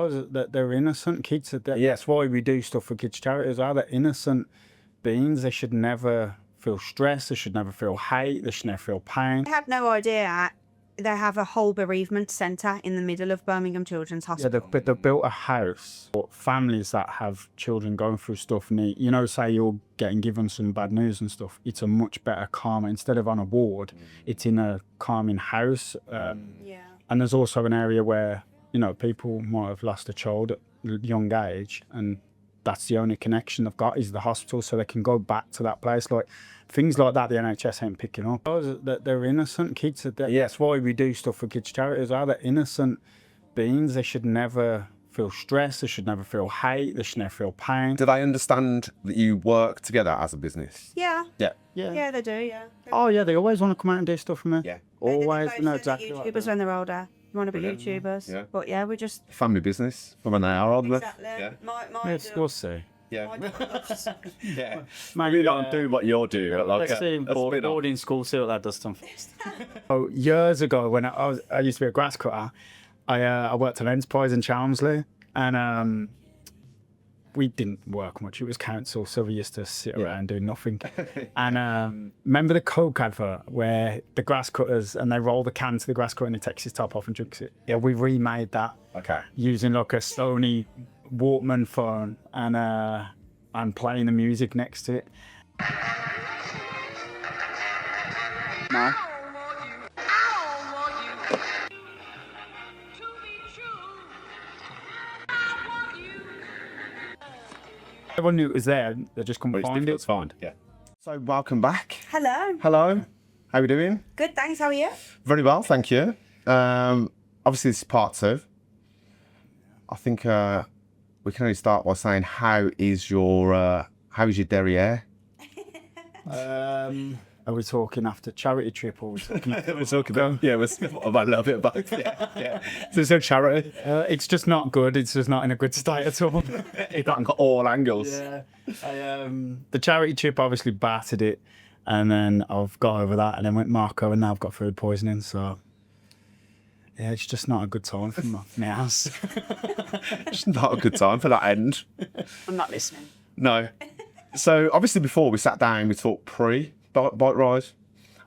that they're innocent kids. That's why we do stuff for kids charities. They're innocent beings. They should never feel stress. They should never feel hate. They should never feel pain. I had no idea they have a whole bereavement centre in the middle of Birmingham Children's Hospital. Yeah, but they built a house for families that have children going through stuff. And you know, say you're getting given some bad news and stuff. It's a much better calmer. Instead of on a ward, it's in a calming house. And there's also an area where, you know, people might have lost a child at a young age, and that's the only connection they've got is the hospital, so they can go back to that place. Like things like that, the NHS ain't picking up. That they're innocent kids. That's why we do stuff for kids charities. They're innocent beings. They should never feel stress. They should never feel hate. They should never feel pain. Do they understand that you work together as a business? Yeah, they do. Yeah. Oh yeah, they always want to come out and do stuff for me. Yeah. Always. They You know both exactly. YouTubers Like that. when they're older. You want to be YouTubers. Yeah. But yeah, we just Family business from when they are older. exactly. Yeah. We'll see. Yeah. Yeah. Maybe You don't do what you're doing. Like Let's see, a spin-off. boarding school, see what that does to them. Oh, years ago when I used to be a grass cutter, I worked at Enterprise in Chelmsley, and we didn't work much. It was council, so we used to sit around doing nothing. And remember the Coke advert where the grass cutters and they roll the can to the grass cutter and he takes his top off and drinks it? Yeah, we remade that. Okay. Using like a Sony Walkman phone and playing the music next to it. No. Everyone knew it was there. They just couldn't find it. It's fine. Yeah. So welcome back. Hello. Hello. How are we doing? Good, thanks. How are you? Very well, thank you. Obviously, this is part 2. I think we can only start by saying, how is your derriere? Are we talking after charity trip or are we talking after We're talking about about a little bit about yeah. So it's a charity. it's just not good. It's just not in a good state at all. It's got all angles. Yeah. The charity trip obviously battered it, and then I've got over that, and then went Marco, and now I've got food poisoning. So yeah, it's just not a good time for my house. It's not a good time for that end. I'm not listening. No. So obviously before we sat down, we talked pre-bike ride,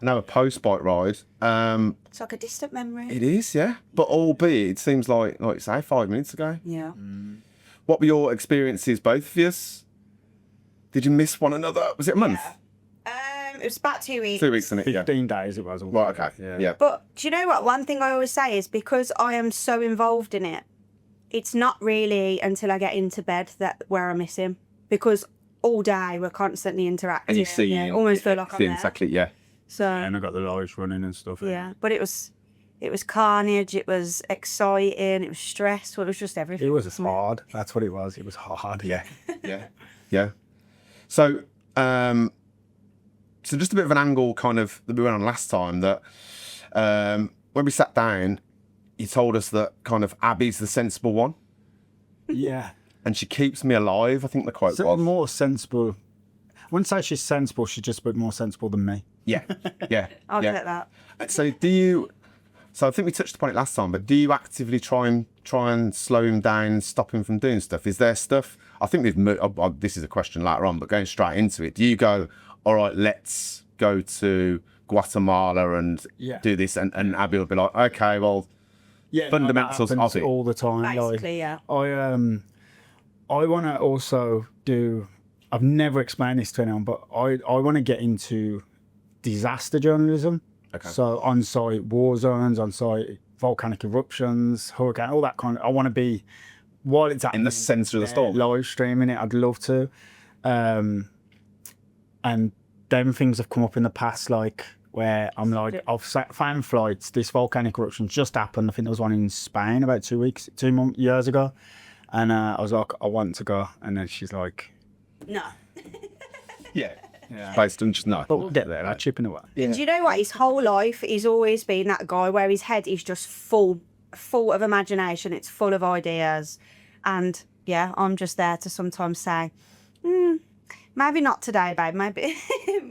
and now a post-bike ride. It's like a distant memory. It is, yeah. But albeit, it seems like say 5 minutes ago. Yeah. What were your experiences, both of you? Did you miss one another? Was it a month? It was about 2 weeks. 2 weeks, isn't it? Yeah. 15 days it was. Right, okay. Yeah. But do you know what? One thing I always say is because I am so involved in it, it's not really until I get into bed where I miss him. Because all day we're constantly interacting. And you see, almost feel like I'm there. Exactly, yeah. So And I got the lights running and stuff. yeah, but it was carnage. It was exciting. It was stressful. It was just everything. It was hard. That's what it was. It was hard. Yeah. Yeah. So, so just a bit of an angle kind of that we went on last time, that when we sat down, you told us that kind of Abby's the sensible one. Yeah. And she keeps me alive, I think the quote So was. more sensible. I wouldn't say she's sensible. She's just a bit more sensible than me. Yeah. I'll get that. So so I think we touched upon it last time, but do you actively try and slow him down, stop him from doing stuff? Is there stuff, I think this is a question later on, but going straight into it, do you go, all right, let's go to Guatemala and do this, and Abby will be like, okay, well, fundamentals of it. All the time. Basically, yeah. I want to also do, I've never explained this to anyone, but I want to get into disaster journalism. Okay. So on-site war zones, on-site volcanic eruptions, hurricane, all that kind of, I want to be, while it's happening, in the centre of the storm. Live streaming it, I'd love to. And them things have come up in the past, like where I'm like, I've found flights, this volcanic eruption just happened. I think there was one in Spain about 2 years ago. And I was like, I want to go. And then she's like, No. Yeah. Based on just no. but we'll get there, I'm chipping away. Do you know what? His whole life, he's always been that guy where his head is just full of imagination. It's full of ideas. And yeah, I'm just there to sometimes say, Maybe not today, babe. Maybe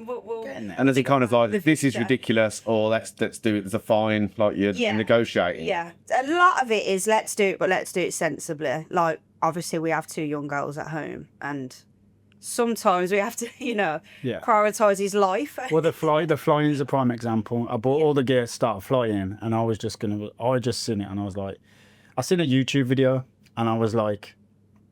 we'll And is it kind of like, this is future. ridiculous, or let's do it, there's a fine, like you're negotiating? Yeah, a lot of it is let's do it, but let's do it sensibly. Like, obviously, we have 2 young girls at home, and sometimes we have to, Yeah. prioritise his life. Well, the flying is a prime example. I bought all the gear to start flying, and I just seen it, and I was like, I seen a YouTube video, and I was like,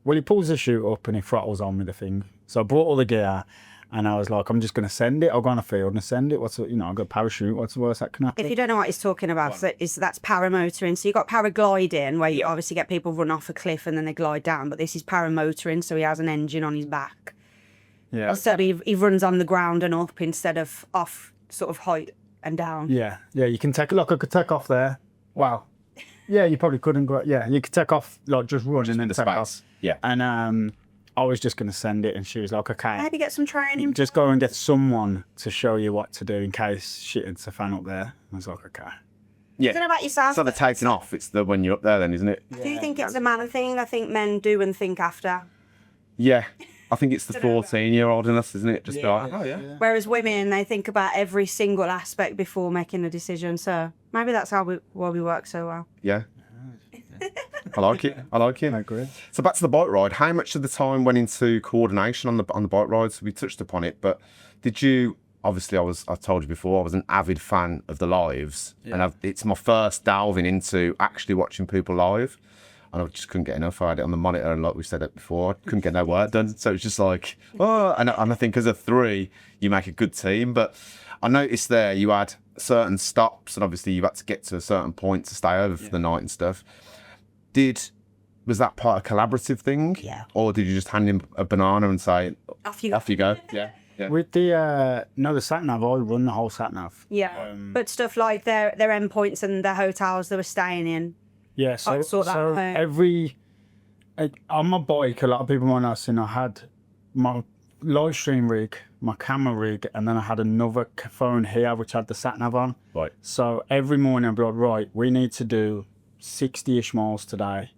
well, he pulls the chute up and he throttles on with the thing. So I brought all the gear, and I was like, I'm just going to send it. I'll go on a field and send it. I've got a parachute. What's the worst that can happen? If you don't know what he's talking about, that's paramotoring. So you've got paragliding, where you obviously get people run off a cliff and then they glide down, but this is paramotoring, so he has an engine on his back. Yeah. So he runs on the ground and up instead of off sort of height and down. Yeah. You can take. Look, I could take off there. Wow. Yeah, you probably couldn't go. Yeah, you could take off, like just run and then the take space. off. Yeah. And I was just going to send it, and she was like, okay. Maybe get some training. Just go and get someone to show you what to do in case shit hits a fan up there. I was like, okay. Yeah. I don't know about yourself. It's not the taking off, it's the when you're up there then, isn't it? Do you think it's a man thing? I think men do and think after. Yeah. I think it's the 14-year-old in us, isn't it? Just Yeah. like, oh yeah. Whereas women, they think about every single aspect before making a decision. So maybe that's why we work so well. Yeah. I like it. I agree. So back to the bike ride. How much of the time went into coordination on the bike rides? We touched upon it, but did you? Obviously, I told you before, I was an avid fan of the lives, and it's my first delving into actually watching people live, and I just couldn't get enough. I had it on the monitor, and like we said it before, I couldn't get no work done. So it was just like, oh, and I think as a 3, you make a good team. But I noticed there you had certain stops, and obviously you had to get to a certain point to stay over for the night and stuff. Was that part of a collaborative thing? Yeah. Or did you just hand him a banana and say, Off you go. off you go? Yeah. With the sat nav, I run the whole sat nav. Yeah. But stuff like their endpoints and their hotels they were staying in. Yeah, so sort that out. on my bike, a lot of people might not have seen, I had my live stream rig, my camera rig, and then I had another phone here which had the sat nav on. Right. So every morning I'd be like, right, we need to do 60-ish miles today.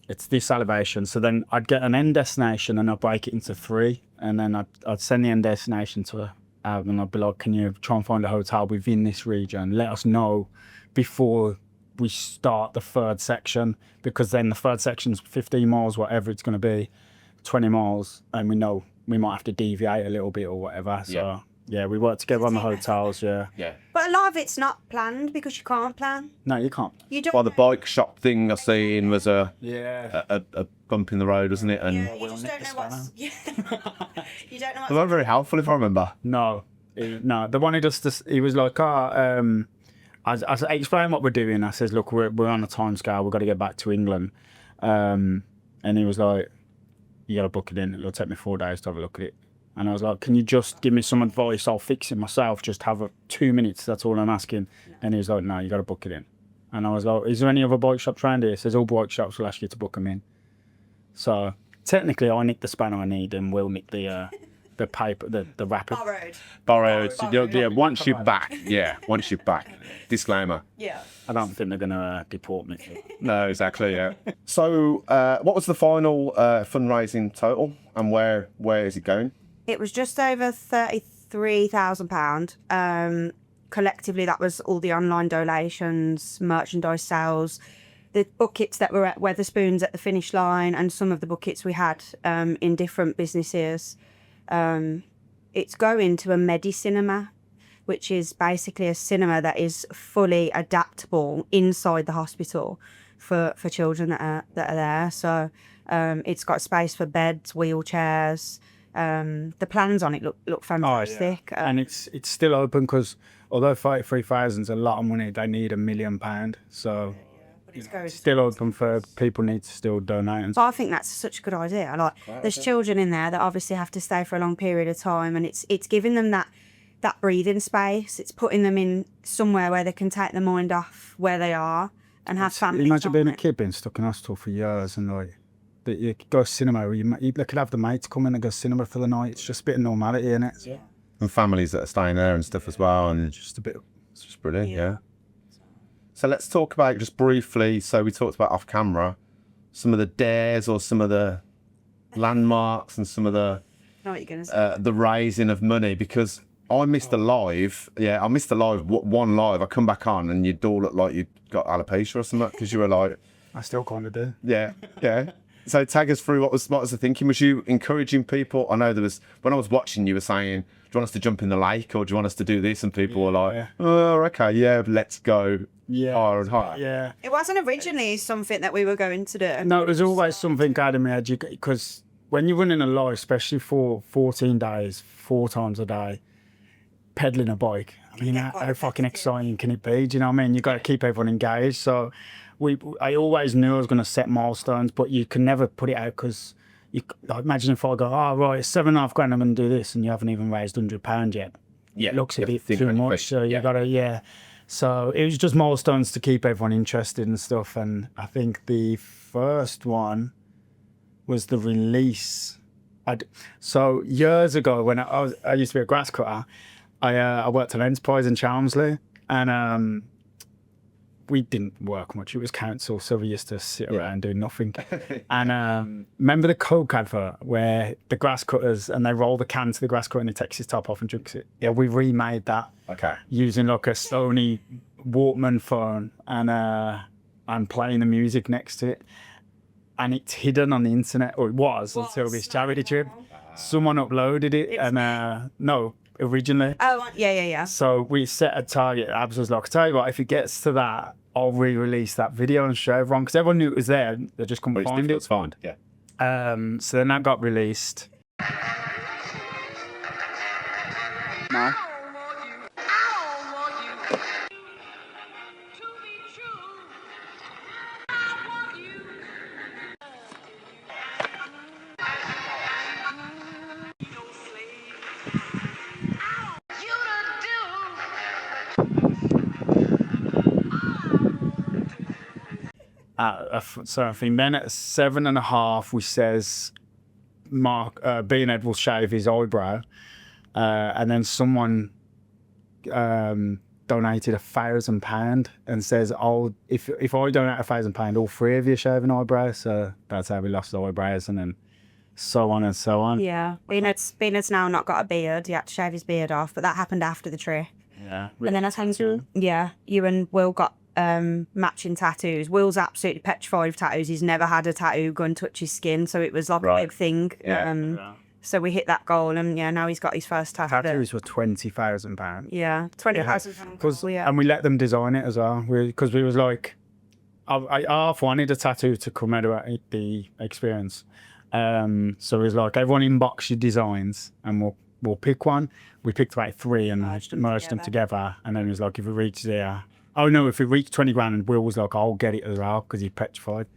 It's this elevation. So then I'd get an end destination and I'd break it into 3, and then I'd send the end destination to her, and I'd be like, can you try and find a hotel within this region? Let us know before we start the 3rd section, because then the 3rd section's 15 miles, whatever it's going to be, 20 miles, and we know we might have to deviate a little bit or whatever. So yeah, we work together on the hotels. Yeah. But a lot of it's not planned because you can't plan. No, you can't. You don't. Well, the bike shop thing I seen was a Yeah. bump in the road, wasn't it? And Yeah, you we'll just nick don't the know what's. Yeah. You don't know they weren't very helpful, if I remember. No, the one he was like, I explained what we're doing. I says, look, we're on a time scale. We've got to get back to England. And he was like, you got to book it in. It'll take me 4 days to have a look at it. And I was like, can you just give me some advice? I'll fix it myself. Just have 2 minutes. That's all I'm asking. And he was like, no, you got to book it in. And I was like, is there any other bike shops around here? He says, all bike shops will ask you to book them in. So technically, I nicked the spanner I need, and Will nick the paper, the wrapper. Borrowed. Borrowed. Yeah, once you're back. Yeah, once you're back. Disclaimer. Yeah. I don't think they're going to deport me. No, exactly, yeah. So, what was the final fundraising total, and where is it going? It was just over £33,000. Collectively, that was all the online donations, merchandise sales, the buckets that were at Weatherspoons at the finish line, and some of the buckets we had in different businesses. It's going to a Medi-Cinema, which is basically a cinema that is fully adaptable inside the hospital for children that are there. So it's got space for beds, wheelchairs. The plans on it look fantastic. And it's still open, because although 33,000 is a lot of money, they need £1 million. So it's still open for people need to still donate. And So I think that's such a good idea. There's children in there that obviously have to stay for a long period of time, and it's giving them that breathing space. It's putting them in somewhere where they can take their mind off where they are and have family imagine being a time. kid being stuck in hospital for years, and like that you go to cinema, or you could have the mates come in and go cinema for the night. It's just a bit of normality, isn't it? Yeah. And families that are staying there and stuff as well, and Just a bit. it's just brilliant, yeah. So let's talk about, just briefly, so we talked about off camera, some of the dares or some of the landmarks and some of the know what you're going to say. the raising of money, because I missed a live. Yeah, I missed a live. One live. I come back on and you'd all look like you'd got alopecia or something, because you were like, I still kind of do. yeah. So tag us through what was the thinking? Was you encouraging people? I know there was, when I was watching, you were saying, do you want us to jump in the lake, or do you want us to do this? And people were like, oh, okay, yeah, let's go higher and higher. Yeah. It wasn't originally something that we were going to do. No, it was always something out of my head, because when you're running a live, especially for 14 days, 4 times a day, pedaling a bike, I mean, how fucking exciting can it be? Do you know what I mean? You got to keep everyone engaged. So I always knew I was going to set milestones, but you can never put it out, because like, imagine if I go, oh, right, it's $7.5 grand, I'm going to do this, and you haven't even raised £100 yet. Yeah, It looks a bit too much, so you got to, So it was just milestones to keep everyone interested and stuff. And I think the first one was the release. So years ago, when I used to be a grass cutter, I worked at Enterprise in Chelmsley, and we didn't work much. It was council, so we used to sit around doing nothing. And remember the Coke advert where the grass cutters, and they roll the can to the grass cutter and he takes his top off and drinks it? Yeah, we remade that. Okay. Using like a Sony Walkman phone and playing the music next to it. And it's hidden on the internet, or it was until this charity trip. Someone uploaded it, and no, originally. Oh, yeah. So we set a target. Abs was like, I tell you what, if it gets to that, I'll re-release that video and show everyone, because everyone knew it was there. They just couldn't find it. To find. Yeah. So then that got released. No. So I think then at 7.5, we says B and Ed will shave his eyebrow, and then someone donated £1,000 and says, "Oh, if I donate £1,000, all 3 of you shave an eyebrow." So that's how we lost the eyebrows, and then so on and so on. Yeah, Beanard's now not got a beard. He had to shave his beard off, but that happened after the trip. Yeah. And then I think you and Will got matching tattoos. Will's absolutely petrified of tattoos. He's never had a tattoo gun touch his skin, so it was like a big thing. So we hit that goal, and now he's got his first tattoo. Tattoos were £20,000. Yeah, £20,000. Yeah. And we let them design it as well, because we was like, I half wanted a tattoo to come out of the experience. So it was like, everyone inbox your designs, and we'll pick one. We picked about 3 and merged them together. And then it was like, if we reach there, if we reach 20 grand, and Will was like, I'll get it as well, because he's petrified.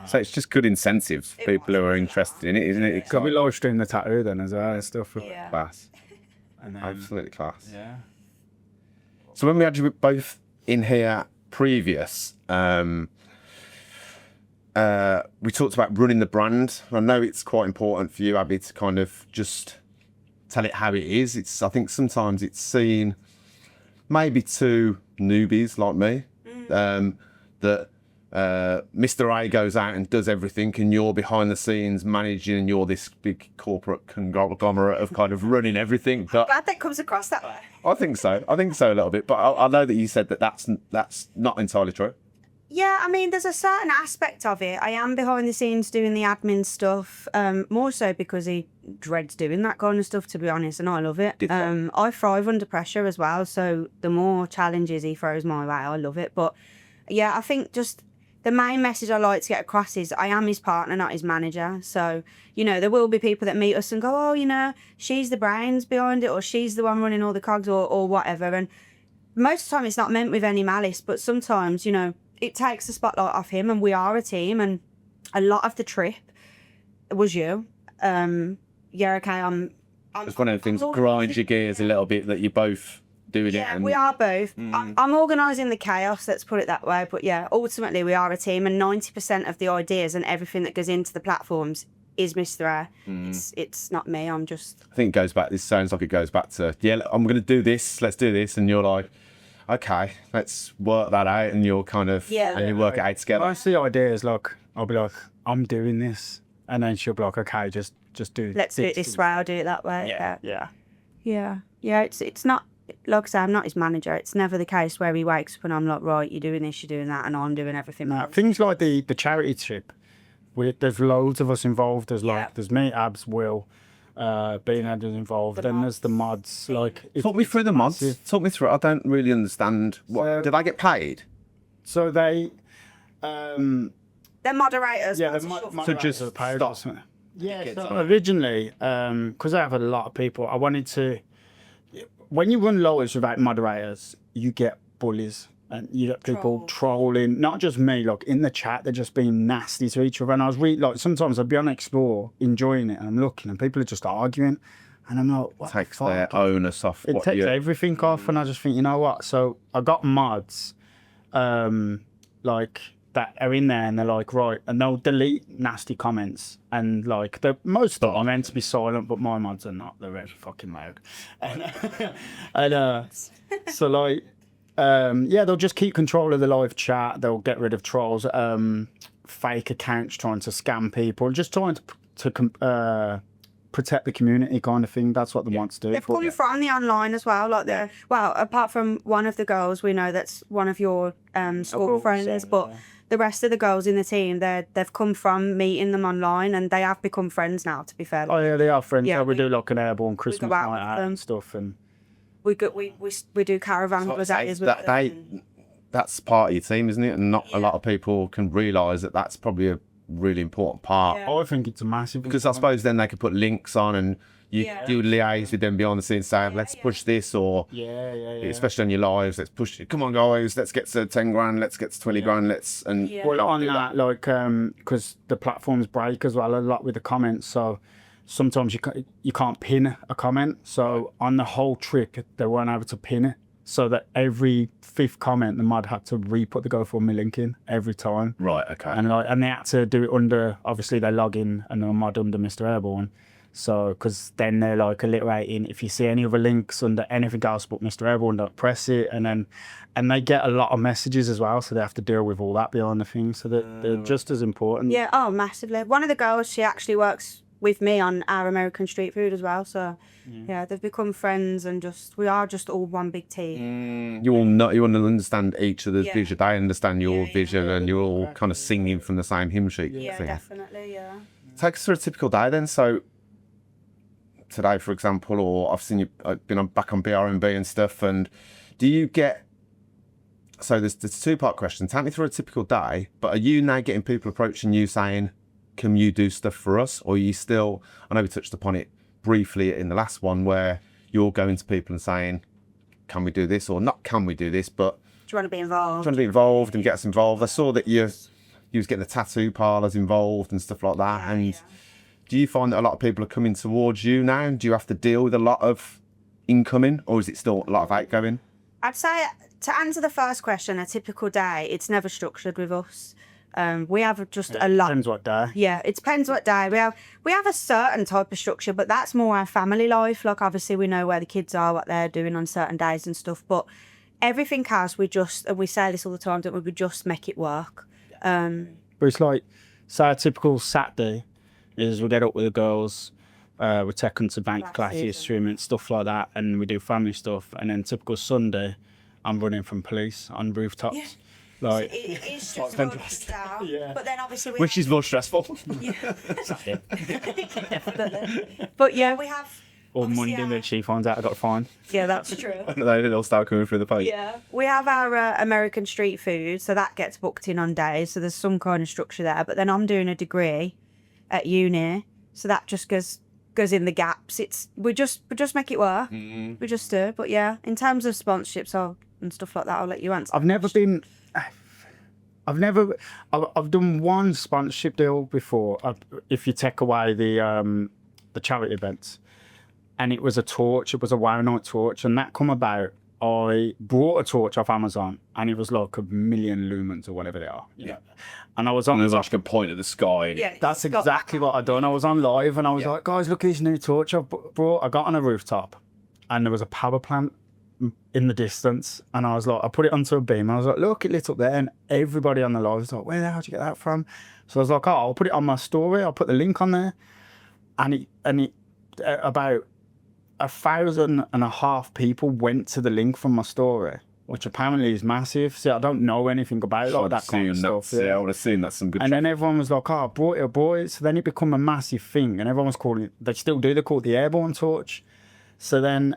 So it's just good incentive for people who are interested in it, isn't it? Got we live stream the tattoo then as well and stuff. Yeah. Class. And then, Absolutely class. yeah. So when we had you both in here previous, we talked about running the brand. I know it's quite important for you, Abby, to kind of just tell it how it is. I think sometimes it's seen maybe to newbies like me, that Mr. A goes out and does everything, and you're behind the scenes managing, and you're this big corporate conglomerate of kind of running everything. But Glad that comes across that way. I think so a little bit. But I know that you said that's not entirely true. Yeah, I mean, there's a certain aspect of it. I am behind the scenes doing the admin stuff, more so because he dreads doing that kind of stuff, to be honest, and I love it. I thrive under pressure as well, so the more challenges he throws my way, I love it. But yeah, I think just the main message I like to get across is I am his partner, not his manager. So, there will be people that meet us and go, oh, she's the brains behind it, or she's the one running all the cogs, or whatever. And most of the time it's not meant with any malice, but sometimes, it takes the spotlight off him, and we are a team, and a lot of the trip was you. Okay, It's one of the things grinds your gears a little bit, that you're both doing it. Yeah, we are both. I'm organising the chaos, let's put it that way. But yeah, ultimately we are a team, and 90% of the ideas and everything that goes into the platforms is Mr. A. It's not me. I'm just. I think it goes back. This sounds like it goes back to I'm going to do this. Let's do this, and you're like, okay, let's work that out, and you're kind of and you work it out together. I see ideas like, I'll be like, I'm doing this. and then she'll be like, okay, just do. Let's do it this way. I'll do it that way. Yeah. Yeah. It's not, like I say, I'm not his manager. It's never the case where he wakes up and I'm like, right, you're doing this, you're doing that, and I'm doing everything. Now, else. things like the charity trip, there's loads of us involved. There's Yeah. there's me, Abs, Will, Beanhead is involved. Then there's the mods. Talk me through the mods. massive. Talk me through it. I don't really understand. What did I get paid? So they, They're moderators. yeah, what's the it short for? moderators just are paid stop. or something. Yeah. So originally, because I have a lot of people, I wanted to. When you run loads without moderators, you get bullies and you get people trolling. Not just me, like in the chat, they're just being nasty to each other. And I was sometimes I'd be on Explore enjoying it, and I'm looking, and people are just arguing, and I'm like, what Takes the fuck? their onus off. It what takes you- everything off, and I just think, you know what? So I got mods, like that are in there, and they're like, right, and they'll delete nasty comments, and like most of them are meant to be silent, but my mods are not. They're very fucking loud, and so like, yeah, they'll just keep control of the live chat. They'll get rid of trolls, fake accounts trying to scam people, just trying to protect the community kind of thing. That's what they want to do. They're pulling from the online as well. Like well, apart from one of the girls, we know that's one of your school friends, but the rest of the girls in the team, they've come from meeting them online, and they have become friends now. To be fair, Oh yeah, they are friends. Yeah, Yeah, we do like an Airborne Christmas out night with out them. and stuff, and we do caravan holidays with them. That's part of your team, isn't it? And not a lot of people can realise that that's probably a really important part. Yeah. I think it's a massive. Because I suppose then they could put links on and you liaise with them behind the scenes, say, let's push this, or yeah. especially on your lives, let's push it. Come on, guys, let's get to 10 grand, let's get to 20 grand, and Well, on that, like, because the platforms break as well a lot with the comments, so sometimes you can't pin a comment. So on the whole trip, they weren't able to pin it. So that every fifth comment, the mod had to re-put the GoFundMe link in every time. Right, okay. And they had to do it under, obviously they log in and a mod under Mr. Airborne. So, because then they're like alliterating, if you see any other links under anything else but Mr. Airborne, don't press it. And they get a lot of messages as well, so they have to deal with all that behind the thing. So they're just as important. Yeah, oh, massively. One of the girls, she actually works with me on our American street food as well. So, yeah, they've become friends, and we are just all one big team. You all understand each other's vision. They understand your vision, and you're all kind of singing from the same hymn sheet. Yeah, thing. definitely, yeah. Take us through a typical day then. So today, for example, or I've seen you been back on BRMB and stuff. And do you get? So there's a two-part question. Take me through a typical day. But are you now getting people approaching you saying, "Can you do stuff for us?" Or are you still? I know we touched upon it briefly in the last one, where you're going to people and saying, "Can we do this?" Or not, "Can we do this?" But Do you want to be involved? trying to be involved and get us involved. I saw that you was getting the tattoo parlours involved and stuff like that. And do you find that a lot of people are coming towards you now? Do you have to deal with a lot of incoming, or is it still a lot of outgoing? I'd say, to answer the first question, a typical day, it's never structured with us. We have just a lot. Depends what day. Yeah, it depends what day. We have a certain type of structure, but that's more our family life. Like, obviously, we know where the kids are, what they're doing on certain days and stuff. But everything else, and we say this all the time, don't we? We just make it work. But it's like, say a typical Saturday is we get up with the girls, we take them to bank classes, swimming, stuff like that, and we do family stuff. And then typical Sunday, I'm running from police on rooftops. Yeah. Like, It is stressful, but then obviously Which is more stressful. definitely. But yeah, we have. or obviously Monday when she finds out I got fined. Yeah, that's true. They'll start coming through the post. Yeah, we have our American street food, so that gets booked in on days. So there's some kind of structure there. But then I'm doing a degree at uni, so that just goes in the gaps. We just make it work. We just do. But yeah, in terms of sponsorships and stuff like that, I'll let you answer. I've done one sponsorship deal before. If you take away the charity events, and it was a torch. It was a wow night torch, and that come about. I brought a torch off Amazon, and it was like 1 million lumens or whatever they are. You know? And I was on. There's like a point at the sky. Yeah, That's exactly what I done. I was on live, and I was like, "Guys, look at this new torch I brought." I got on a rooftop, and there was a power plant in the distance, and I was like, I put it onto a beam. I was like, look, it lit up there, and everybody on the live was like, where the hell did you get that from? So I was like, oh, I'll put it on my story. I'll put the link on there, and it about 1,500 people went to the link from my story, which apparently is massive. See, I don't know anything about like that kind of stuff. Yeah, I would have seen that's some good. And then everyone was like, oh, I brought it. So then it became a massive thing, and everyone was calling it, they still do, they call it the Airborne torch. So then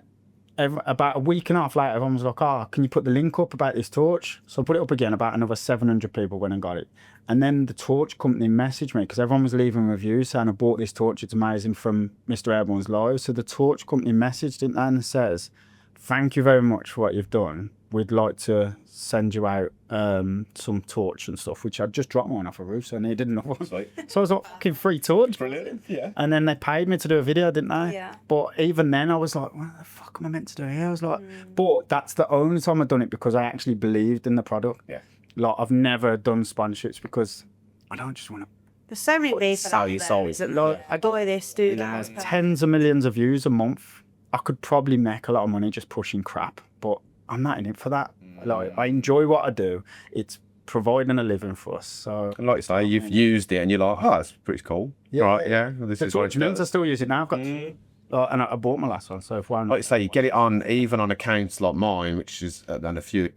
about a week and a half later, everyone was like, oh, can you put the link up about this torch? So I put it up again, about another 700 people went and got it. And then the torch company messaged me, because everyone was leaving reviews saying, I bought this torch, it's amazing, from Mr. Airborne's live. So the torch company messaged, didn't they, and says, thank you very much for what you've done. We'd like to send you out some torch and stuff, which I'd just dropped mine off a roof, so I needed another one. So I was like, fucking free torch. Brilliant, yeah. And then they paid me to do a video, didn't they? Yeah. But even then, I was like, what the fuck am I meant to do here? I was like, but that's the only time I've done it because I actually believed in the product. Yeah. Like, I've never done sponsorships because I don't just want to. There's so many people sell out your there, soul. isn't there? I buy this, do that. Tens of millions of views a month. I could probably make a lot of money just pushing crap, but I'm not in it for that. Like, I enjoy what I do. It's providing a living for us. So, And like you say, you've used it and you're like, oh, that's pretty cool. Yeah. Right, yeah. Well, this is what which means I still use it now. I've got, and I bought my last one. So if one, like you say, you get it on even on accounts like mine, which is and a few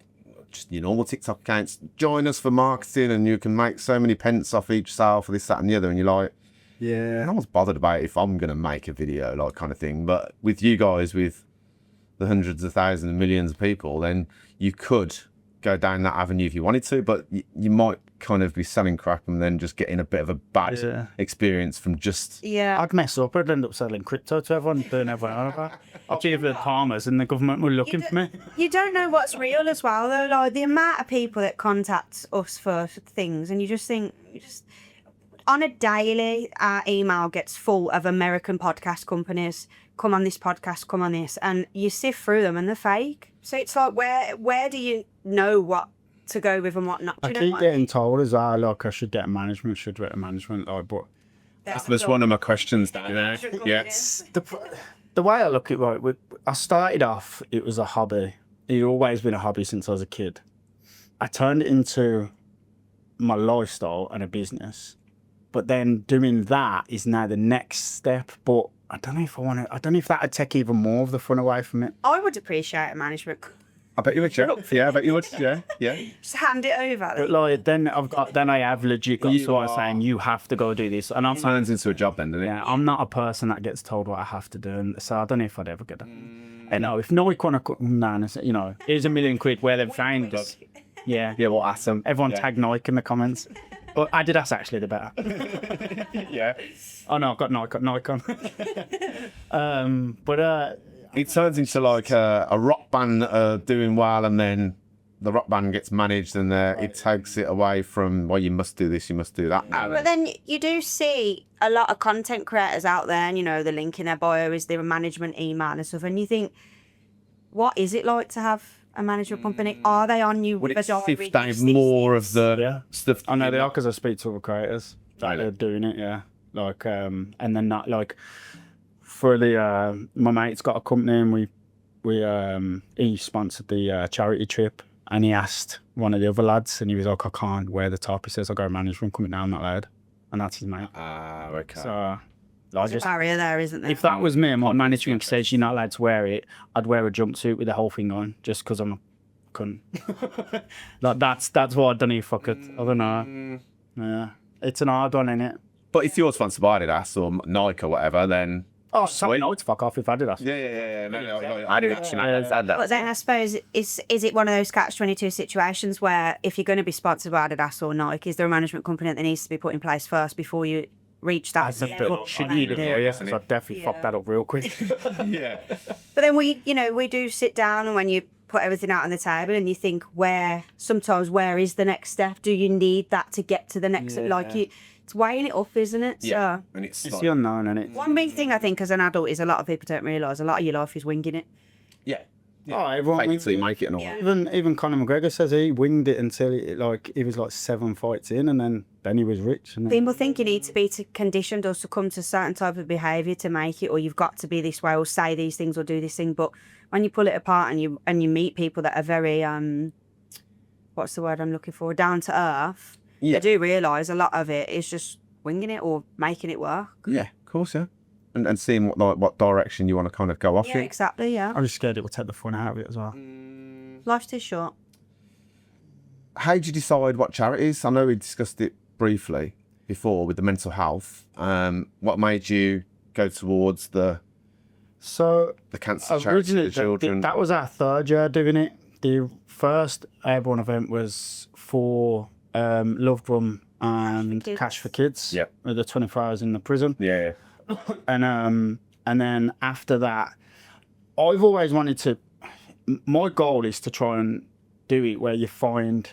just your normal TikTok accounts. Join us for marketing, and you can make so many pence off each sale for this, that, and the other. And you're like, yeah, no one's bothered about if I'm gonna make a video, like kind of thing. But with you guys, with the hundreds of thousands and millions of people, then you could go down that avenue if you wanted to, but you might kind of be selling crap and then just getting a bit of a bad experience from just. Yeah. I'd mess up. I'd end up selling crypto to everyone, doing everyone over. I'd be the farmers, and the government were looking for me. You don't know what's real as well, though. Like, the amount of people that contact us for things, and you just think, on a daily, our email gets full of American podcast companies. Come on this podcast, come on this, and you sift through them, and they're fake. So it's like, where do you know what to go with and what not? Do I you know keep what getting told as well, like I should get a management, like, but That's That's one of my questions, you know. Yes. the way I look at it, I started off, it was a hobby. It's always been a hobby since I was a kid. I turned it into my lifestyle and a business, but then doing that is now the next step. But I don't know if I want to. I don't know if that would take even more of the fun away from it. I would appreciate a management. I bet you would, yeah. I bet you would, yeah. Just hand it over. But like, then I have legit got someone saying you have to go do this, and I'm Turns into a job then, doesn't it? yeah, I'm not a person that gets told what I have to do, and so I don't know if I'd ever get that. And no, if Nike want to, you know, here's $1 million, where they've found us. Yeah, Yeah, well, awesome. everyone tag Nike in the comments. But Adidas actually the better. Yeah. Oh no, I've got Nike on. It turns into like a rock band doing well, and then the rock band gets managed, and it takes it away from, well, you must do this, you must do that. But then you do see a lot of content creators out there, and, you know, the link in their bio is their management email and stuff, and you think, what is it like to have a management company? Are they on you? Would it with a sift diary? down more of the stuff? I know they are, because I speak to other creators that are doing it. Yeah, like and then that, like, for the my mate's got a company, and he sponsored the charity trip, and he asked one of the other lads, and he was like, I can't wear the top. He says, I got a management company now, I'm not allowed, and that's his mate. Okay. So There's a barrier there, isn't there? if that was me, and my management says you're not allowed to wear it, I'd wear a jumpsuit with the whole thing on, just because I'm a cunt. Like, that's what I'd done if I could. I don't know. Yeah, it's an hard one, innit? But if you're sponsored by Adidas or Nike or whatever, then Oh, sorry, no, it's fuck off if Adidas. yeah. No, I didn't actually understand that. But then I suppose, is it one of those catch-22 situations where if you're going to be sponsored by Adidas or Nike, is there a management company that needs to be put in place first before you reach that level? Should you do it? So I definitely fucked that up real quick. Yeah. But then we do sit down, and when you put everything out on the table and you think, where is the next step? Do you need that to get to the next? It's weighing it up, isn't it? Yeah. So And it's It's like, the unknown, isn't it? one big thing I think as an adult is a lot of people don't realise a lot of your life is winging it. yeah. Oh, everyone, Fake it till you make it and all. Yeah. even Conor McGregor says he winged it until he was like 7 fights in, and then he was rich. And then, People think you need to be conditioned or succumb to a certain type of behaviour to make it, or you've got to be this way, or say these things, or do this thing. But when you pull it apart and you meet people that are very what's the word I'm looking for? Down to earth. Yeah. They do realise a lot of it is just winging it or making it work. Yeah, of course, yeah. And seeing what direction you want to kind of go off Yeah, in. exactly. Yeah, I'm just scared it will take the fun out of it as well. life's too short. How did you decide what charities? I know we discussed it briefly before with the mental health. What made you go towards the So cancer charity originally, for children? that was our 3rd year doing it. The first Airborne event was for Brum and Kids. Cash for Kids. Yep. With the 24 hours in the prison. yeah. And then after that, I've always wanted to. My goal is to try and do it where you find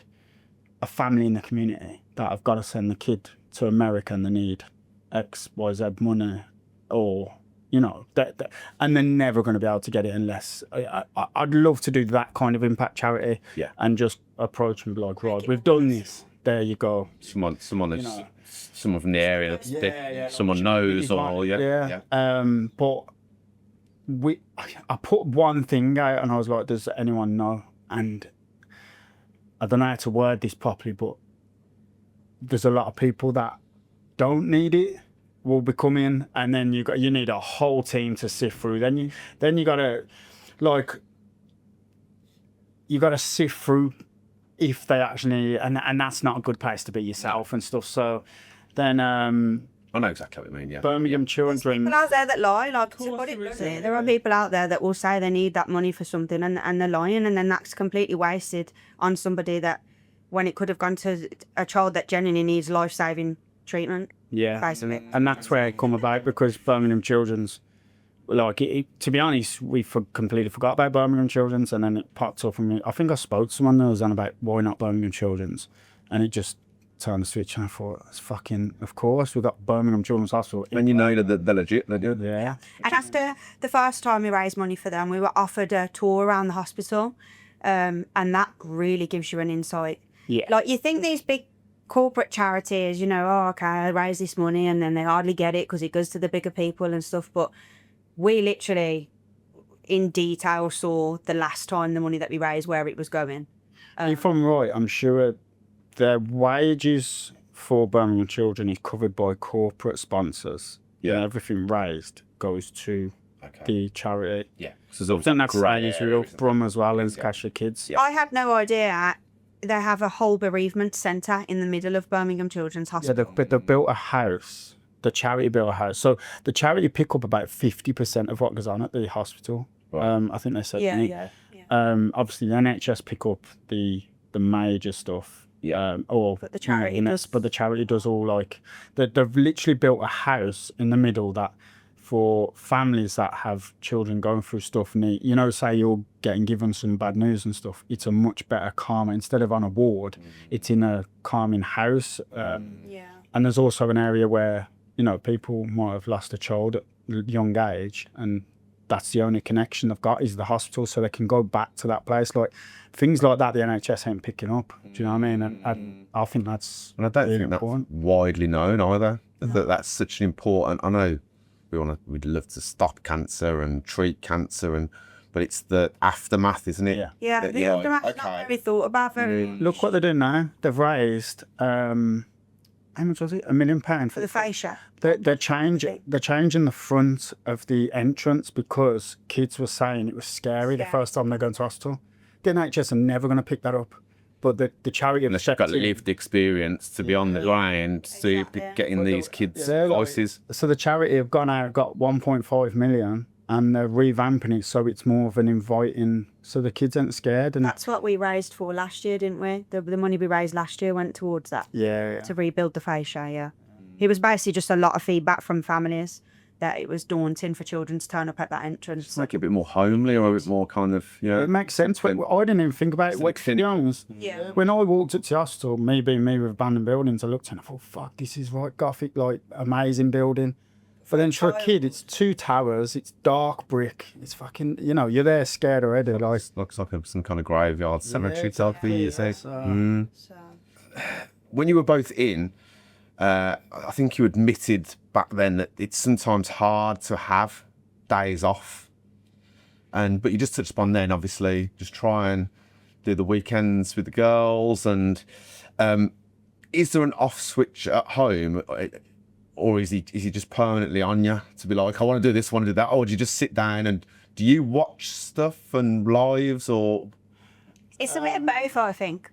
a family in the community that have got to send the kid to America and they need X, Y, Z money, or and they're never going to be able to get it unless. I'd love to do that kind of impact charity. Yeah. And just approach and be like, right, we've done this. There you go. Someone that's know. someone from the area that's someone knows or Yeah. But I put one thing out and I was like, does anyone know? And I don't know how to word this properly, but there's a lot of people that don't need it will be coming, and then you need a whole team to sift through. Then you gotta sift through if they actually, and that's not a good place to be yourself and stuff. So then I know exactly what you mean, yeah. Birmingham children. People out there that lie, like to put it bluntly, there are people out there that will say they need that money for something and they're lying, and then that's completely wasted on somebody that, when it could have gone to a child that genuinely needs life-saving treatment. Yeah, Basically. and that's where it come about, because Birmingham Children's, to be honest, we completely forgot about Birmingham Children's, and then it popped up, and I think I spoke to someone that was on about why not Birmingham Children's, and it just turned the switch, and I thought, it's fucking, of course, we've got Birmingham Children's Hospital. And you know that they're legit, they're good. Yeah. And after the first time we raised money for them, we were offered a tour around the hospital, and that really gives you an insight. Yeah. Like, you think these big corporate charities, okay, I raise this money, and then they hardly get it because it goes to the bigger people and stuff, but we literally, in detail, saw the last time the money that we raised, where it was going. If I'm right, I'm sure their wages for Birmingham Children is covered by corporate sponsors. Yeah. And everything raised goes to the charity. Yeah. I think that's Israel, Brum as well, and Cash for Kids. I had no idea they have a whole bereavement centre in the middle of Birmingham Children's Yeah, Hospital. they built a house. The charity built a house. So the charity pick up about 50% of what goes on at the hospital. Right. I think they said. Yeah. Obviously, the NHS pick up the major stuff. Yeah. But the charity does. But the charity does all they've literally built a house in the middle that, for families that have children going through stuff, and say you're getting given some bad news and stuff, it's a much better calmer. Instead of on a ward, it's in a calming house. Yeah. And there's also an area where, people might have lost a child at a young age, and that's the only connection they've got is the hospital, so they can go back to that place. Like, things like that the NHS ain't picking up. Do you know what I mean? And I think that's And I don't really think that's important. widely known either. That's such an important. I know we'd love to stop cancer and treat cancer, but it's the aftermath, isn't it? Yeah. Yeah, the aftermath's not very thought about very Look what they're doing now. They've raised, how much was it? £1 million for the fascia. They're changing the front of the entrance because kids were saying it was scary the first time they're going to hospital. The NHS are never going to pick that up, but the charity have Unless you've got stepped in. lived experience to be on the line to be getting these kids' voices. So the charity have got 1.5 million, and they're revamping it so it's more of an inviting, so the kids aren't scared. And That's what we raised for last year, didn't we? The money we raised last year went towards that, yeah. to rebuild the fascia, yeah. It was basically just a lot of feedback from families that it was daunting for children to turn up at that entrance. It's like a bit more homely or a bit more kind of, It makes sense. I didn't even think about it. like To be honest, Yeah. when I walked up to the hospital, me being me with abandoned buildings, I looked and I thought, fuck, this is right, Gothic, like, amazing building. But then for a kid, it's 2 towers, it's dark brick, it's fucking, you know, you're there scared already. Like, Looks like some kind of graveyard cemetery type thing, you say. So, When you were both in, I think you admitted back then that it's sometimes hard to have days off. But you just touched upon then, obviously, just try and do the weekends with the girls. And is there an off switch at home? Or is he just permanently on you to be like, I want to do this, I want to do that? Or do you just sit down and do you watch stuff and lives or? it's a bit of both, I think.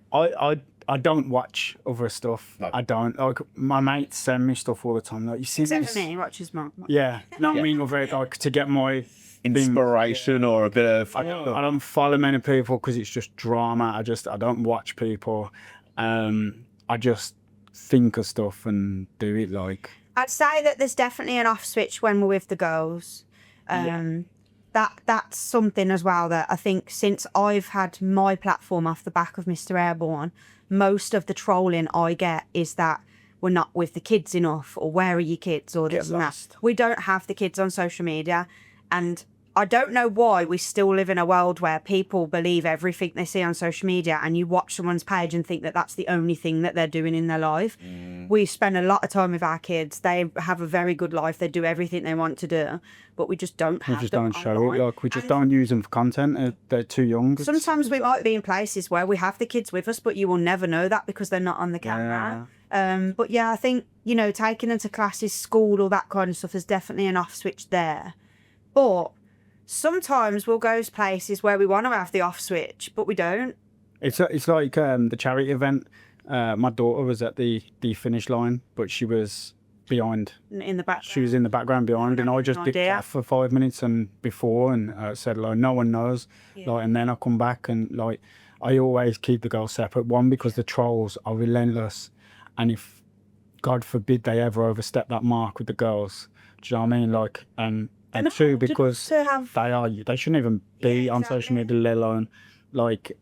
I don't watch other stuff. No. I don't. Like, my mates send me stuff all the time. Like, you see Except this? for me, he watches more. Yeah. No, I mean, like, to get my Inspiration or a bit of. I don't follow many people because it's just drama. I don't watch people. I just think of stuff and do it. Like, I'd say that there's definitely an off switch when we're with the girls. That's something as well that I think since I've had my platform off the back of Mr. Airborne, most of the trolling I get is that we're not with the kids enough, or where are your kids, or this and that. We don't have the kids on social media, and I don't know why we still live in a world where people believe everything they see on social media, and you watch someone's page and think that that's the only thing that they're doing in their life. We spend a lot of time with our kids. They have a very good life. They do everything they want to do, but we just don't have we just them don't show online. it. Like, we just don't use them for content. They're too young. Sometimes we might be in places where we have the kids with us, but you will never know that because they're not on the camera. But yeah, I think, you know, taking them to classes, school, all that kind of stuff, there's definitely an off switch there. But sometimes we'll go to places where we want to have the off switch, but we don't. It's like the charity event. My daughter was at the finish line, but she was behind. In the background. She was in the background behind, and I just did that for 5 minutes and before, and said like, no one knows. Like, and then I come back and like, I always keep the girls separate. One, because the trolls are relentless, and if God forbid they ever overstep that mark with the girls, do you know what I mean? Like, and two, because they shouldn't even be on social media, let alone like.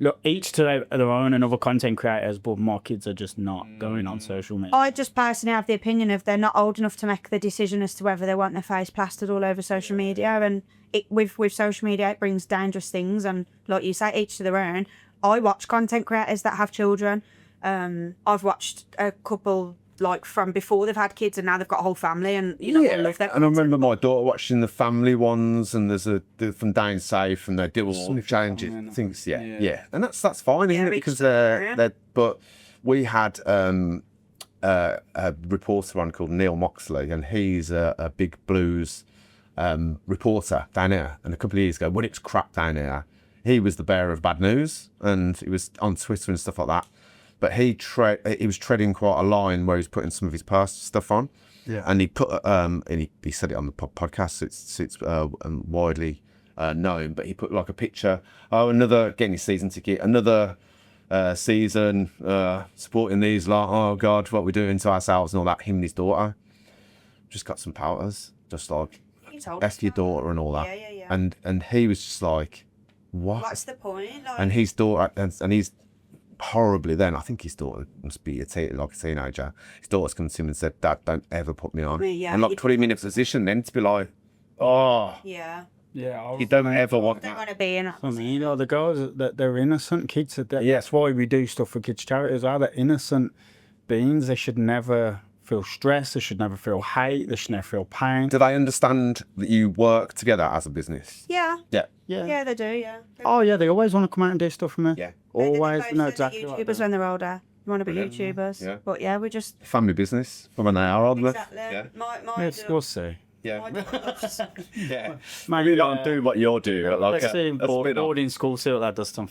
Look, each to their own, and other content creators, but my kids are just not going on social media. I just personally have the opinion of they're not old enough to make the decision as to whether they want their face plastered all over social media, and with social media it brings dangerous things, and like you say, each to their own. I watch content creators that have children. I've watched a couple like from before they've had kids and now they've got a whole family, and you know, I love them. And I remember my daughter watching the family ones, and there's from down south, and they do all changes things. Yeah, and that's fine, isn't it? Because they're but we had a reporter on called Neil Moxley, and he's a big blues reporter down here. And a couple of years ago, when it was crap down here, he was the bearer of bad news, and he was on Twitter and stuff like that. But he was treading quite a line where he's putting some of his past stuff on. Yeah. And he put and he said it on the podcast. It's widely known. But he put like a picture. Oh, another getting his season ticket. Another season supporting these lot. Oh God, what we're doing to ourselves and all that. Him and his daughter just got some powders. Just like F your daughter and all that. Yeah. And he was just like, what? What's the point? Like... And his daughter and he's horribly then. I think his daughter must be like a teenager. His daughter's come to him and said, Dad, don't ever put me on. And like put him in a position then to be like, oh. Yeah. Yeah. You don't ever want that. that. Want to be in. I mean, you know, the girls, they're innocent kids. That's why we do stuff for kids' charities. They're innocent beings. They should never feel stress. They should never feel hate. They should never feel pain. Do they understand that you work together as a business? Yeah. Yeah. Yeah, they do, yeah. Oh, yeah, they always want to come out and do stuff for me. Yeah. Always, they know both exactly YouTubers what when they're older. You want to be YouTubers. Yeah. But yeah, we just... Family business from when they are older. Exactly. Yeah. We'll see. Yeah. Yeah. Maybe You don't do what you're doing. Like Let's see boarding school, see what that does to them.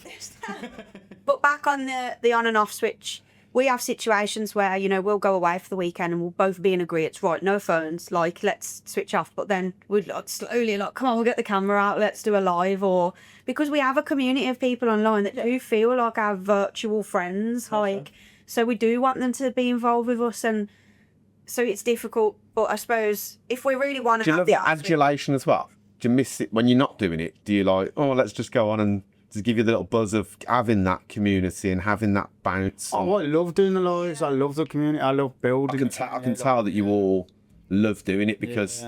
But back on the on and off switch, we have situations where, you know, we'll go away for the weekend and we'll both be in agreement. Right, no phones, like, let's switch off. But then we'd like slowly, like, come on, we'll get the camera out, let's do a live. Or because we have a community of people online that do feel like our virtual friends, like, so we do want them to be involved with us. And so it's difficult. But I suppose if we really want to have the adulation as well? Do you miss it when you're not doing it? Do you like, oh, let's just go on and to give you the little buzz of having that community and having that bounce? Oh, I love doing the lives. I love the community. I love building. I can tell that you all love doing it because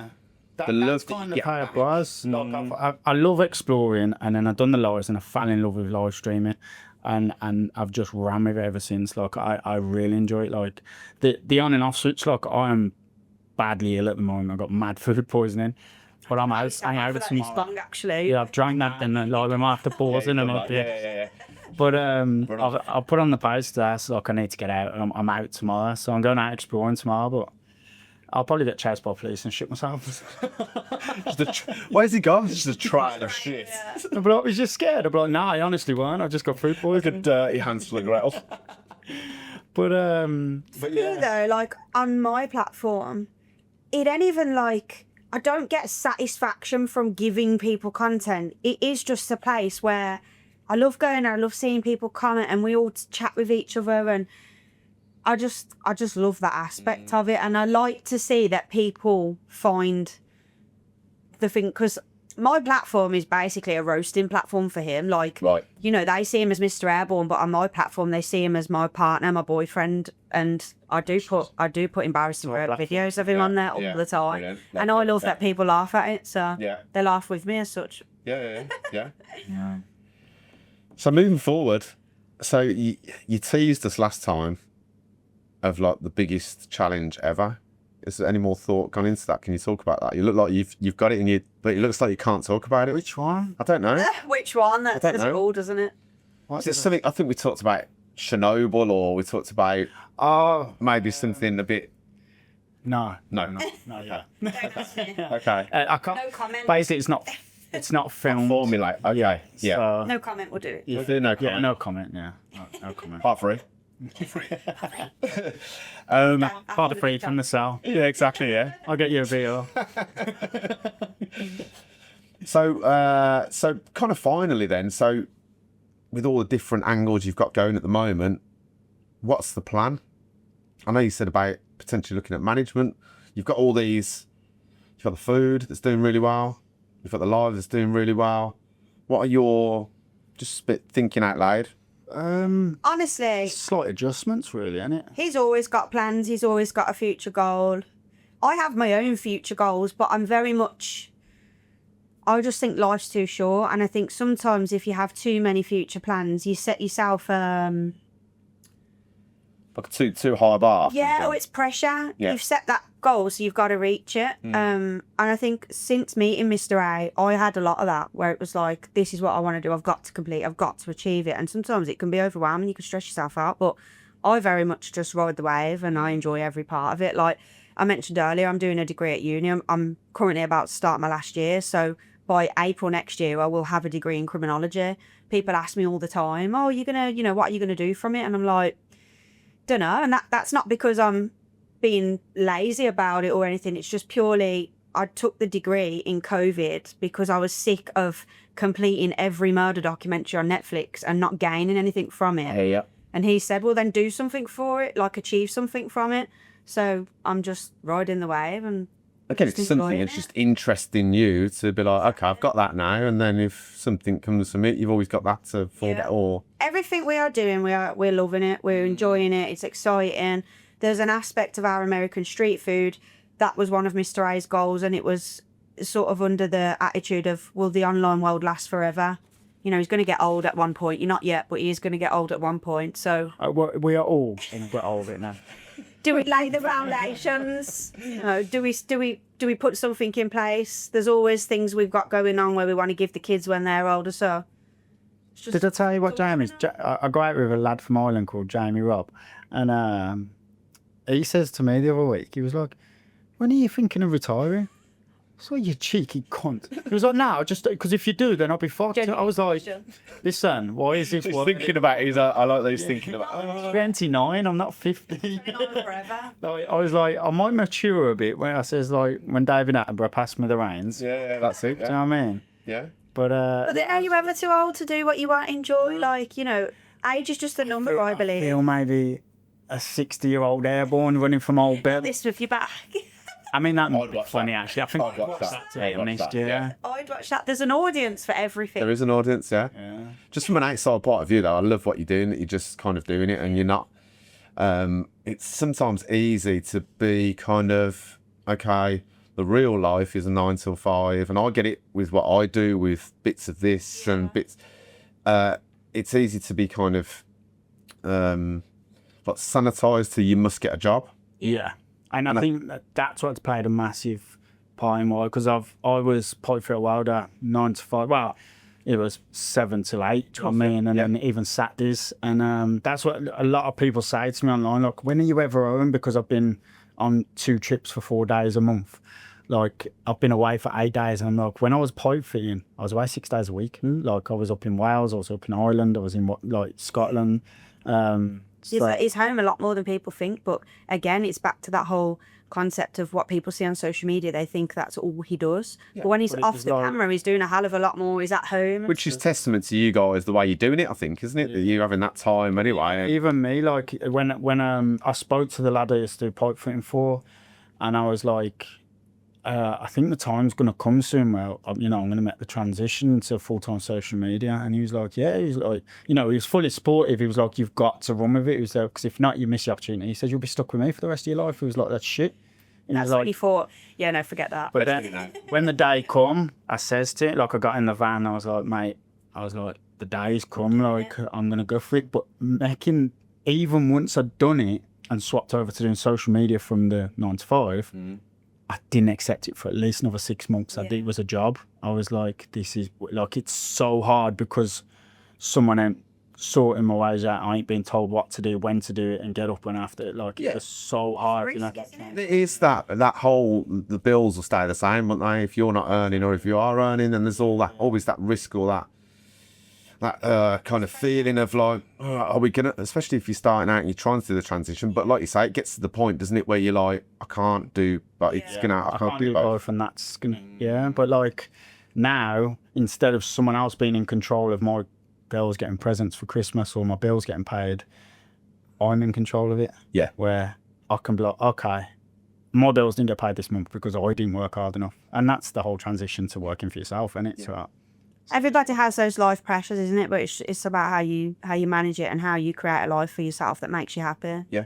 the love that kind you of get how back. it was. Like, I love exploring, and then I've done the lives, and I fell in love with live streaming, and I've just ran with it ever since. Like I really enjoy it. Like the on and off switch. Like I am badly ill at the moment. I've got mad food poisoning, but I'm out. I'm out That tomorrow. long, actually. Yeah, I've drank that, and then like we might have to pause in a month. Yeah. But I'll put on the post today, so like I need to get out. I'm out tomorrow, so I'm going out exploring tomorrow. But I'll probably get chased by police and shit myself. Where's he gone? Just a trial of shit. No, but I was just scared. I'm like, nah, I honestly weren't. I just got food poisoning. Dirty hands full of gravel. But Yeah, though, like on my platform, it ain't even like I don't get satisfaction from giving people content. It is just a place where I love going there, I love seeing people comment, and we all chat with each other, and I just love that aspect of it, and I like to see that people find the thing, because my platform is basically a roasting platform for him. Like, Right. you know, they see him as Mr. Airborne, but on my platform they see him as my partner, my boyfriend, and I do put embarrassing videos of him on there all the time, Brilliant. and I love that people laugh at it, so Yeah. they laugh with me as such. Yeah. So moving forward, so you teased us last time of like the biggest challenge ever. Is there any more thought gone into that? Can you talk about that? You look like you've got it in you, but it looks like you can't talk about it. which one? I don't know. Which one? That don't says know. it all, doesn't it? Is it something? I think we talked about Chernobyl, or we talked about Oh maybe something a bit. no, No. yeah. Okay. I can't. No comment. Basically, it's not filmed. Formulate. Okay. Yeah. So, No comment will do it. We'll do no comment. yeah, no comment. Yeah, no comment. Part three. Part of free from the cell. Yeah. Exactly. Yeah. I'll get you a VR. So kind of finally then, so with all the different angles you've got going at the moment, what's the plan? I know you said about potentially looking at management. You've got all these, you've got the food that's doing really well. You've got the live that's doing really well. What are your, just thinking out loud? Honestly, Slight adjustments, really, isn't it? he's always got plans. He's always got a future goal. I have my own future goals, but I'm very much. I just think life's too short, and I think sometimes if you have too many future plans, you set yourself. Like too high a bar. Yeah, it's pressure. Yeah. You've set that goal, so you've got to reach it. And I think since meeting Mr. A, I had a lot of that, where it was like, this is what I want to do. I've got to complete. I've got to achieve it. And sometimes it can be overwhelming. You can stress yourself out. But I very much just ride the wave, and I enjoy every part of it. Like I mentioned earlier, I'm doing a degree at uni. I'm currently about to start my last year. So by April next year, I will have a degree in criminology. People ask me all the time, oh, you're going to, what are you going to do from it? And I'm like, don't know. And that's not because I'm being lazy about it or anything. It's just purely I took the degree in COVID because I was sick of completing every murder documentary on Netflix and not gaining anything from it. Yeah. And he said, well, then do something for it, like achieve something from it. So I'm just riding the wave and Again, just it's something enjoying that's it. just interesting you to be like, okay, I've got that now, and then if something comes from it, you've always got that to fall back. Or Everything we are doing, we're loving it. We're enjoying it. It's exciting. There's an aspect of our American street food that was one of Mr. A's goals, and it was sort of under the attitude of, will the online world last forever? You know, he's going to get old at one point. You're not yet, but he is going to get old at one point. So We are all going to get all of it now. do we lay the foundations? Do we put something in place? There's always things we've got going on where we want to give the kids when they're older. So it's just Did I tell you what Jamie's? I go out with a lad from Ireland called Jamie Robb, and he says to me the other week, he was like, "When are you thinking of retiring?" So you cheeky cunt. He was like, "No, just because if you do, then I'll be fucked." I was like, "Listen, why is this?" he's thinking about it. I like that he's thinking about it. 29. I'm not 50. forever. Like, I was like, I might mature a bit when I says like when David Attenborough passed me the reins. Yeah, that's it. Do you know what I mean? Yeah. But But are you ever too old to do what you want to enjoy? Like, age is just a number, I I believe. feel maybe a 60-year-old airborne running from old bed. This with your back. I mean, that might I'd be watch funny that. actually. I think I'd watch that. I'd I'd watch next that, year. yeah. I'd watch that. There's an audience for everything. There is an audience, yeah. Just from an outside point of view, though, I love what you're doing. That you're just kind of doing it, and you're not. It's sometimes easy to be kind of okay, the real life is a 9 till 5, and I get it with what I do with bits of this and bits. It's easy to be kind of like sanitized to you must get a job. Yeah, and I think that's what's played a massive part in why, because I was pipe fitter welder 9 to 5. Well, it was 7 till 8. Do you know what I mean? And then even Saturdays, and that's what a lot of people say to me online. Like, when are you ever home? Because I've been on 2 trips for 4 days a month. Like, I've been away for 8 days, and like, when I was pipe fitting, I was away 6 days a week. Like, I was up in Wales, I was up in Ireland, I was in like Scotland. He's home a lot more than people think, but again, it's back to that whole concept of what people see on social media. They think that's all he does, but when he's off the camera, he's doing a hell of a lot more. He's at home, Which is testament to you guys, the way you're doing it, I think, isn't it? That you having that time anyway. Even me, like, when I spoke to the lad I used to do pipe fitting for, and I was like, I think the time's going to come soon where, you know, I'm going to make the transition to full-time social media. And he was like, yeah, he's like, you know, he was fully supportive. He was like, you've got to run with it. He was like, because if not, you miss the opportunity. He said, you'll be stuck with me for the rest of your life. He was like, that's shit. And that's like, what he thought. Yeah, no, forget that. But then when the day come, I says to it, like, I got in the van, I was like, mate, the day's come, like, I'm going to go for it. But even once I'd done it and swapped over to doing social media from the 9 to 5, I didn't accept it for at least another 6 months. I did, it was a job. I was like, this is, like, it's so hard because someone ain't sorting my ways out. I ain't being told what to do, when to do it, and get up and after it. Like, it's so hard, you know. It is that whole, the bills will stay the same, won't they? If you're not earning, or if you are earning, then there's always that risk, or that kind of feeling of like, are we gonna, especially if you're starting out and you're trying to do the transition, but like you say, it gets to the point, doesn't it, where you're like, I can't do, but it's I can't do both, and that's gonna but like, now, instead of someone else being in control of my girls getting presents for Christmas or my bills getting paid, I'm in control of it. Where I can be like, okay, my bills didn't get paid this month because I didn't work hard enough. And that's the whole transition to working for yourself, isn't it? So everybody has those life pressures, isn't it? But it's about how you manage it and how you create a life for yourself that makes you happy. Yeah.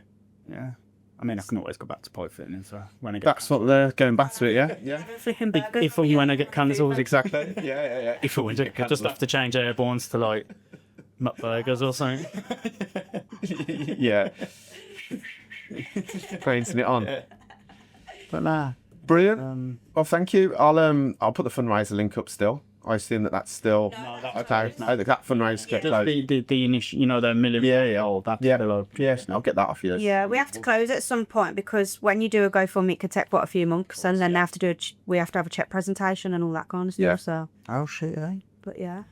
I mean, I can always go back to pipe fitting, so when I get that's what they're going back to it. Flipping burgers. If and when I get cancelled, Exactly. Yeah. if I just have to change Airbornes to like burgers or something. Yeah. Painting it on. But nah. Brilliant. Well, thank you. I'll put the fundraiser link up still. I assume that's still okay. That fundraiser gets just the initial, you know, the million. Yes, I'll get that off you. Yeah, we have to close at some point because when you do a GoFundMe, it could take quite a few months, and then they have to we have to have a check presentation and all that kind of stuff. Yeah. So. Oh shit, eh? But yeah.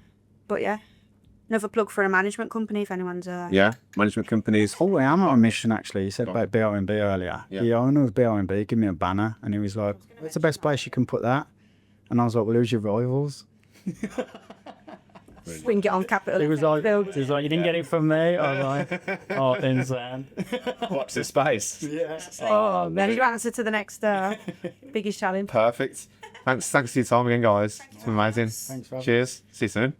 Another plug for a management company if anyone's. Management companies. Oh, I am on a mission actually. You said about BRB earlier. Yeah. The owner of BRB gave me a banner, and he was like, "What's the best place you can put that?" And I was like, "Well, who's your rivals?" Bring it on capital. He was like, "You didn't get it from me." I was like, "Oh, insane." Watch this space. Oh, there's your answer to the next biggest challenge. Perfect. Thanks for your time again, guys. It's been amazing. Thanks, Rob. Cheers. See you soon.